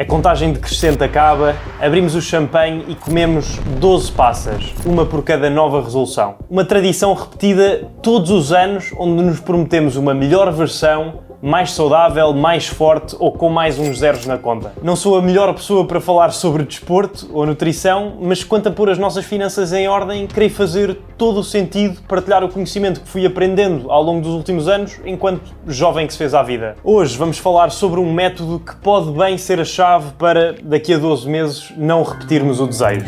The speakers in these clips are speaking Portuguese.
A contagem decrescente acaba, abrimos o champanhe e comemos 12 passas, uma por cada nova resolução. Uma tradição repetida todos os anos, onde nos prometemos uma melhor versão, mais saudável, mais forte ou com mais uns zeros na conta. Não sou a melhor pessoa para falar sobre desporto ou nutrição, mas quanto a pôr as nossas finanças em ordem, creio fazer todo o sentido partilhar o conhecimento que fui aprendendo ao longo dos últimos anos enquanto jovem que se fez à vida. Hoje vamos falar sobre um método que pode bem ser a chave para, daqui a 12 meses, não repetirmos o desejo.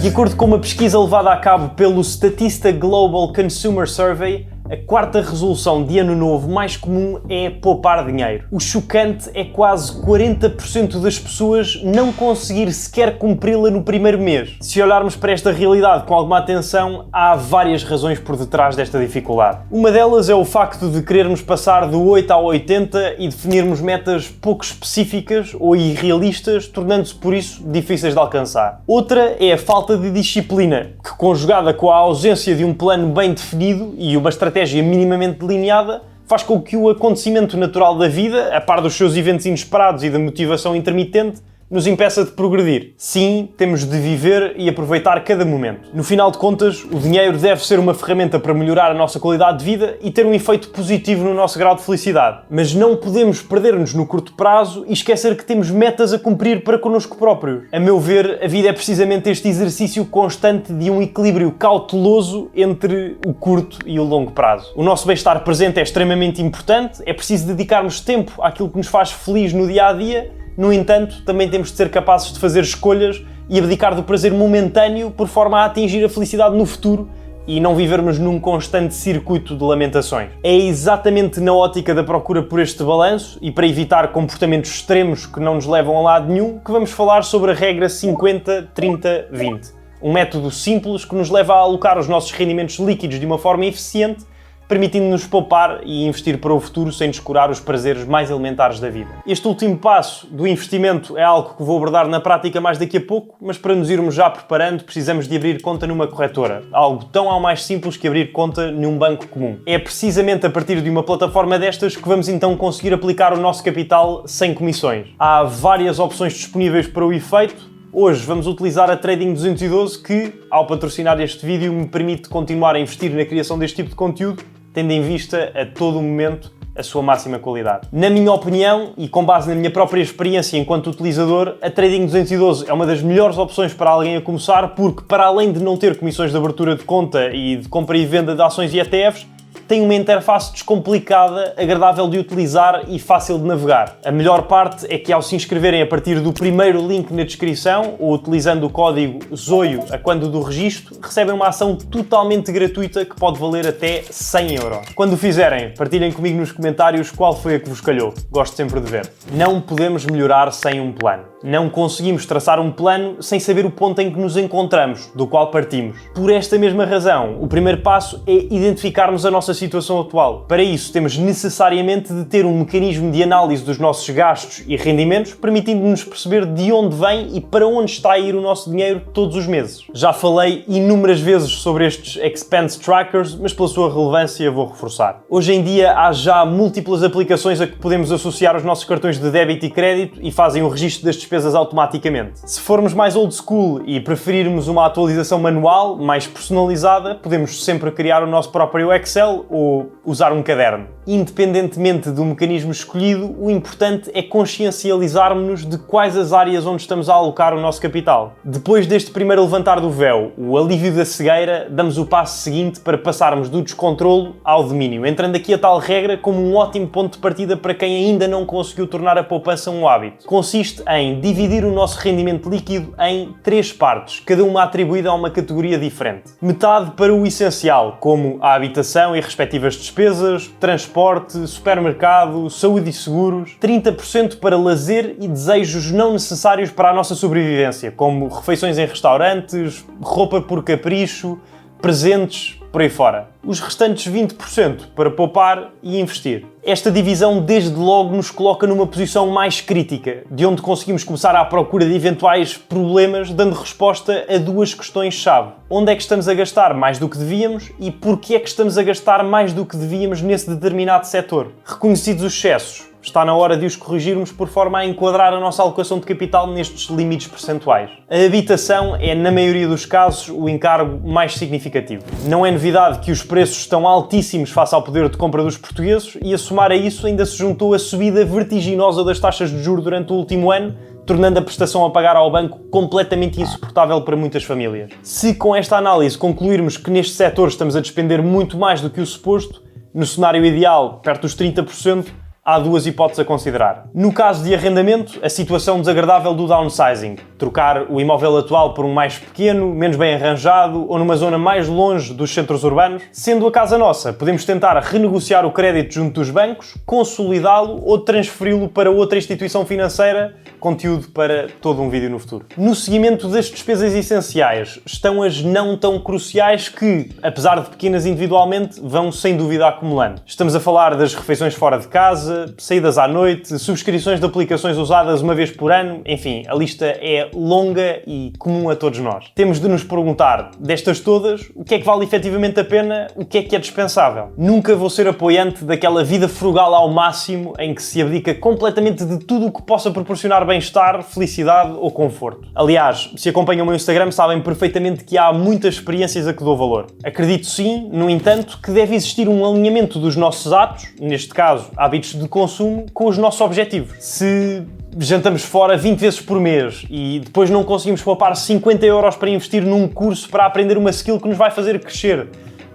De acordo com uma pesquisa levada a cabo pelo Statista Global Consumer Survey, a quarta resolução de ano novo mais comum é poupar dinheiro. O chocante é quase 40% das pessoas não conseguir sequer cumpri-la no primeiro mês. Se olharmos para esta realidade com alguma atenção, há várias razões por detrás desta dificuldade. Uma delas é o facto de querermos passar do 8 ao 80 e definirmos metas pouco específicas ou irrealistas, tornando-se por isso difíceis de alcançar. Outra é a falta de disciplina, que conjugada com a ausência de um plano bem definido e uma estratégia minimamente delineada, faz com que o acontecimento natural da vida, a par dos seus eventos inesperados e da motivação intermitente, nos impeça de progredir. Sim, temos de viver e aproveitar cada momento. No final de contas, o dinheiro deve ser uma ferramenta para melhorar a nossa qualidade de vida e ter um efeito positivo no nosso grau de felicidade. Mas não podemos perder-nos no curto prazo e esquecer que temos metas a cumprir para connosco próprios. A meu ver, a vida é precisamente este exercício constante de um equilíbrio cauteloso entre o curto e o longo prazo. O nosso bem-estar presente é extremamente importante, é preciso dedicarmos tempo àquilo que nos faz feliz no dia-a-dia. No entanto, também temos de ser capazes de fazer escolhas e abdicar do prazer momentâneo por forma a atingir a felicidade no futuro e não vivermos num constante circuito de lamentações. É exatamente na ótica da procura por este balanço e para evitar comportamentos extremos que não nos levam a lado nenhum que vamos falar sobre a regra 50-30-20. Um método simples que nos leva a alocar os nossos rendimentos líquidos de uma forma eficiente, permitindo-nos poupar e investir para o futuro sem descurar os prazeres mais elementares da vida. Este último passo do investimento é algo que vou abordar na prática mais daqui a pouco, mas para nos irmos já preparando precisamos de abrir conta numa corretora, algo tão ao mais simples que abrir conta num banco comum. É precisamente a partir de uma plataforma destas que vamos então conseguir aplicar o nosso capital sem comissões. Há várias opções disponíveis para o efeito. Hoje vamos utilizar a Trading 212 que, ao patrocinar este vídeo, me permite continuar a investir na criação deste tipo de conteúdo, tendo em vista a todo o momento a sua máxima qualidade. Na minha opinião, e com base na minha própria experiência enquanto utilizador, a Trading 212 é uma das melhores opções para alguém a começar porque, para além de não ter comissões de abertura de conta e de compra e venda de ações e ETFs, tem uma interface descomplicada, agradável de utilizar e fácil de navegar. A melhor parte é que ao se inscreverem a partir do primeiro link na descrição ou utilizando o código ZOIO a quando do registro, recebem uma ação totalmente gratuita que pode valer até 100 euros. Quando o fizerem, partilhem comigo nos comentários qual foi a que vos calhou. Gosto sempre de ver. Não podemos melhorar sem um plano. Não conseguimos traçar um plano sem saber o ponto em que nos encontramos, do qual partimos. Por esta mesma razão, o primeiro passo é identificarmos a nossa situação atual. Para isso, temos necessariamente de ter um mecanismo de análise dos nossos gastos e rendimentos, permitindo-nos perceber de onde vem e para onde está a ir o nosso dinheiro todos os meses. Já falei inúmeras vezes sobre estes expense trackers, mas pela sua relevância vou reforçar. Hoje em dia há já múltiplas aplicações a que podemos associar os nossos cartões de débito e crédito e fazem o registro das despesas automaticamente. Se formos mais old school e preferirmos uma atualização manual, mais personalizada, podemos sempre criar o nosso próprio Excel ou usar um caderno. Independentemente do mecanismo escolhido, o importante é consciencializarmos-nos de quais as áreas onde estamos a alocar o nosso capital. Depois deste primeiro levantar do véu, o alívio da cegueira, damos o passo seguinte para passarmos do descontrolo ao domínio, entrando aqui a tal regra como um ótimo ponto de partida para quem ainda não conseguiu tornar a poupança um hábito. Consiste em dividir o nosso rendimento líquido em 3 partes, cada uma atribuída a uma categoria diferente. Metade para o essencial, como a habitação e respectivas despesas, transporte, supermercado, saúde e seguros. 30% para lazer e desejos não necessários para a nossa sobrevivência, como refeições em restaurantes, roupa por capricho, presentes, por aí fora. Os restantes 20% para poupar e investir. Esta divisão desde logo nos coloca numa posição mais crítica, de onde conseguimos começar à procura de eventuais problemas, dando resposta a duas questões-chave. Onde é que estamos a gastar mais do que devíamos e porquê é que estamos a gastar mais do que devíamos nesse determinado setor? Reconhecidos os excessos, está na hora de os corrigirmos por forma a enquadrar a nossa alocação de capital nestes limites percentuais. A habitação é, na maioria dos casos, o encargo mais significativo. Não é novidade que os preços estão altíssimos face ao poder de compra dos portugueses e, a somar a isso, ainda se juntou a subida vertiginosa das taxas de juros durante o último ano, tornando a prestação a pagar ao banco completamente insuportável para muitas famílias. Se com esta análise concluirmos que neste setor estamos a despender muito mais do que o suposto, no cenário ideal, perto dos 30%, há duas hipóteses a considerar. No caso de arrendamento, a situação desagradável do downsizing. Trocar o imóvel atual por um mais pequeno, menos bem arranjado ou numa zona mais longe dos centros urbanos. Sendo a casa nossa, podemos tentar renegociar o crédito junto dos bancos, consolidá-lo ou transferi-lo para outra instituição financeira, conteúdo para todo um vídeo no futuro. No seguimento das despesas essenciais, estão as não tão cruciais que, apesar de pequenas individualmente, vão sem dúvida acumulando. Estamos a falar das refeições fora de casa, saídas à noite, subscrições de aplicações usadas uma vez por ano, enfim, a lista é longa e comum a todos nós. Temos de nos perguntar, destas todas, o que é que vale efetivamente a pena, o que é dispensável. Nunca vou ser apoiante daquela vida frugal ao máximo em que se abdica completamente de tudo o que possa proporcionar bem-estar, felicidade ou conforto. Aliás, se acompanham o meu Instagram sabem perfeitamente que há muitas experiências a que dou valor. Acredito sim, no entanto, que deve existir um alinhamento dos nossos atos, neste caso, hábitos de consumo, com os nossos objetivos. Se jantamos fora 20 vezes por mês e depois não conseguimos poupar 50 euros para investir num curso para aprender uma skill que nos vai fazer crescer,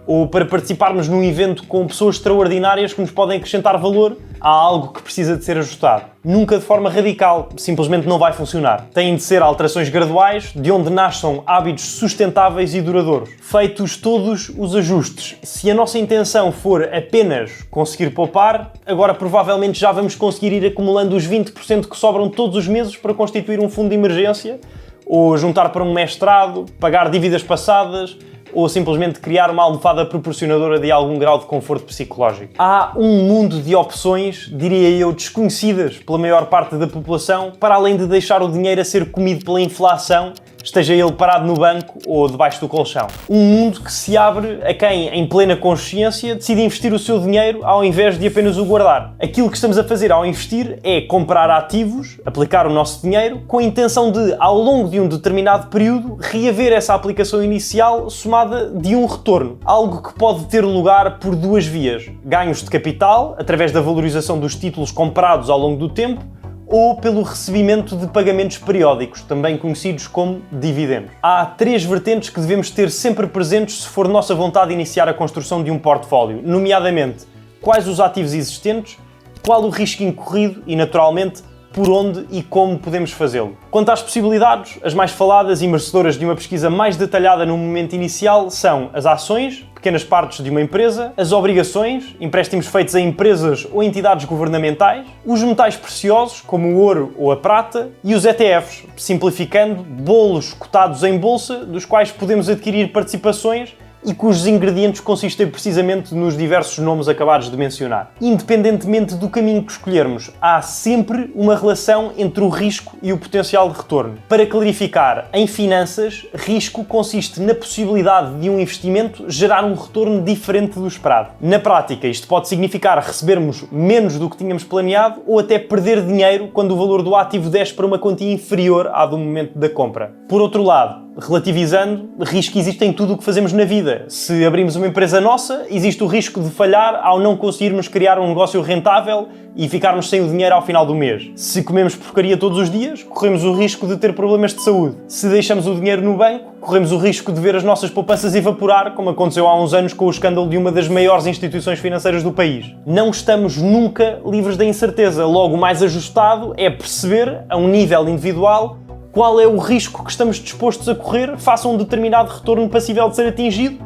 ou para participarmos num evento com pessoas extraordinárias que nos podem acrescentar valor, há algo que precisa de ser ajustado. Nunca de forma radical, simplesmente não vai funcionar. Têm de ser alterações graduais, de onde nasçam hábitos sustentáveis e duradouros. Feitos todos os ajustes, se a nossa intenção for apenas conseguir poupar, agora provavelmente já vamos conseguir ir acumulando os 20% que sobram todos os meses para constituir um fundo de emergência, ou juntar para um mestrado, pagar dívidas passadas, ou simplesmente criar uma almofada proporcionadora de algum grau de conforto psicológico. Há um mundo de opções, diria eu, desconhecidas pela maior parte da população, para além de deixar o dinheiro a ser comido pela inflação, esteja ele parado no banco ou debaixo do colchão. Um mundo que se abre a quem, em plena consciência, decide investir o seu dinheiro ao invés de apenas o guardar. Aquilo que estamos a fazer ao investir é comprar ativos, aplicar o nosso dinheiro, com a intenção de, ao longo de um determinado período, reaver essa aplicação inicial somada de um retorno. Algo que pode ter lugar por duas vias. Ganhos de capital, através da valorização dos títulos comprados ao longo do tempo, ou pelo recebimento de pagamentos periódicos, também conhecidos como dividendos. Há três vertentes que devemos ter sempre presentes se for nossa vontade iniciar a construção de um portfólio, nomeadamente quais os ativos existentes, qual o risco incorrido e, naturalmente, por onde e como podemos fazê-lo. Quanto às possibilidades, as mais faladas e merecedoras de uma pesquisa mais detalhada no momento inicial são as ações, pequenas partes de uma empresa, as obrigações, empréstimos feitos a empresas ou entidades governamentais, os metais preciosos, como o ouro ou a prata, e os ETFs, simplificando, bolos cotados em bolsa, dos quais podemos adquirir participações e cujos ingredientes consistem precisamente nos diversos nomes acabados de mencionar. Independentemente do caminho que escolhermos, há sempre uma relação entre o risco e o potencial de retorno. Para clarificar, em finanças, risco consiste na possibilidade de um investimento gerar um retorno diferente do esperado. Na prática, isto pode significar recebermos menos do que tínhamos planeado ou até perder dinheiro quando o valor do ativo desce para uma quantia inferior à do momento da compra. Por outro lado, relativizando, risco existe em tudo o que fazemos na vida. Se abrimos uma empresa nossa, existe o risco de falhar ao não conseguirmos criar um negócio rentável e ficarmos sem o dinheiro ao final do mês. Se comemos porcaria todos os dias, corremos o risco de ter problemas de saúde. Se deixamos o dinheiro no banco, corremos o risco de ver as nossas poupanças evaporar, como aconteceu há uns anos com o escândalo de uma das maiores instituições financeiras do país. Não estamos nunca livres da incerteza. Logo, o mais ajustado é perceber, a um nível individual, qual é o risco que estamos dispostos a correr face a um determinado retorno passível de ser atingido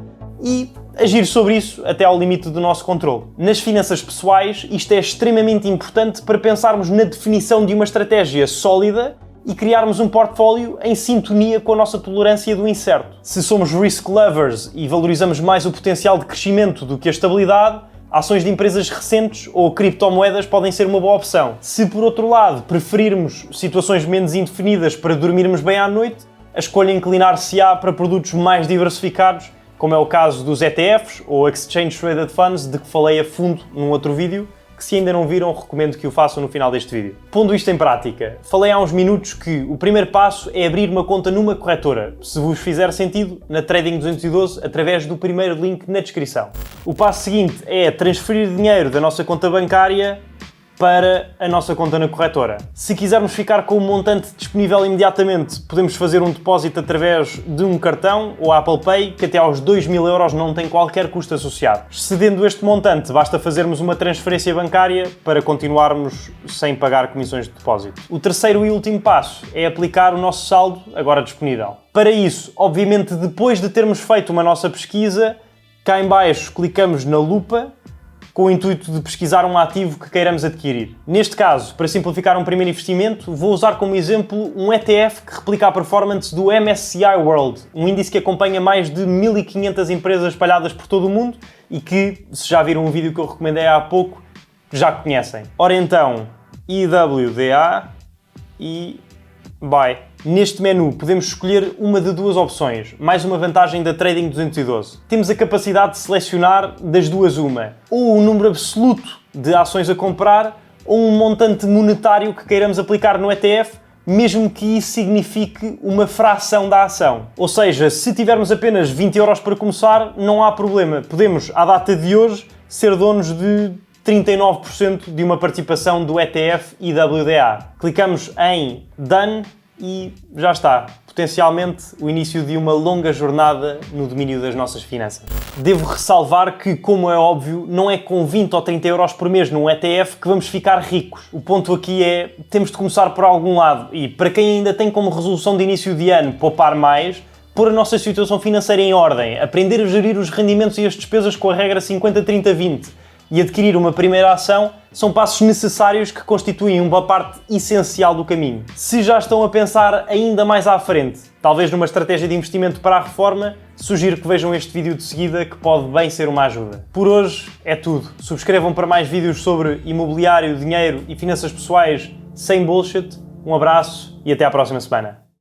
e agir sobre isso até ao limite do nosso controle. Nas finanças pessoais, isto é extremamente importante para pensarmos na definição de uma estratégia sólida e criarmos um portfólio em sintonia com a nossa tolerância do incerto. Se somos risk lovers e valorizamos mais o potencial de crescimento do que a estabilidade, ações de empresas recentes ou criptomoedas podem ser uma boa opção. Se, por outro lado, preferirmos situações menos indefinidas para dormirmos bem à noite, a escolha inclinar-se-á para produtos mais diversificados, como é o caso dos ETFs ou Exchange Traded Funds, de que falei a fundo num outro vídeo, que se ainda não viram, recomendo que o façam no final deste vídeo. Pondo isto em prática, falei há uns minutos que o primeiro passo é abrir uma conta numa corretora, se vos fizer sentido, na Trading 212, através do primeiro link na descrição. O passo seguinte é transferir dinheiro da nossa conta bancária para a nossa conta na corretora. Se quisermos ficar com o montante disponível imediatamente, podemos fazer um depósito através de um cartão ou Apple Pay, que até aos 2.000 euros não tem qualquer custo associado. Excedendo este montante, basta fazermos uma transferência bancária para continuarmos sem pagar comissões de depósito. O terceiro e último passo é aplicar o nosso saldo agora disponível. Para isso, obviamente, depois de termos feito uma nossa pesquisa, cá em baixo clicamos na lupa, com o intuito de pesquisar um ativo que queiramos adquirir. Neste caso, para simplificar um primeiro investimento, vou usar como exemplo um ETF que replica a performance do MSCI World, um índice que acompanha mais de 1.500 empresas espalhadas por todo o mundo e que, se já viram um vídeo que eu recomendei há pouco, já conhecem. Ora então, IWDA e Buy. Neste menu podemos escolher uma de duas opções, mais uma vantagem da Trading 212. Temos a capacidade de selecionar das duas uma, ou o número absoluto de ações a comprar, ou um montante monetário que queiramos aplicar no ETF, mesmo que isso signifique uma fração da ação. Ou seja, se tivermos apenas 20 euros para começar, não há problema. Podemos, à data de hoje, ser donos de 39% de uma participação do ETF IWDA. Clicamos em Done e já está. Potencialmente o início de uma longa jornada no domínio das nossas finanças. Devo ressalvar que, como é óbvio, não é com 20 ou 30 euros por mês num ETF que vamos ficar ricos. O ponto aqui é, temos de começar por algum lado e, para quem ainda tem como resolução de início de ano poupar mais, pôr a nossa situação financeira em ordem, aprender a gerir os rendimentos e as despesas com a regra 50-30-20 e adquirir uma primeira ação, são passos necessários que constituem uma parte essencial do caminho. Se já estão a pensar ainda mais à frente, talvez numa estratégia de investimento para a reforma, sugiro que vejam este vídeo de seguida, que pode bem ser uma ajuda. Por hoje é tudo. Subscrevam para mais vídeos sobre imobiliário, dinheiro e finanças pessoais sem bullshit. Um abraço e até à próxima semana.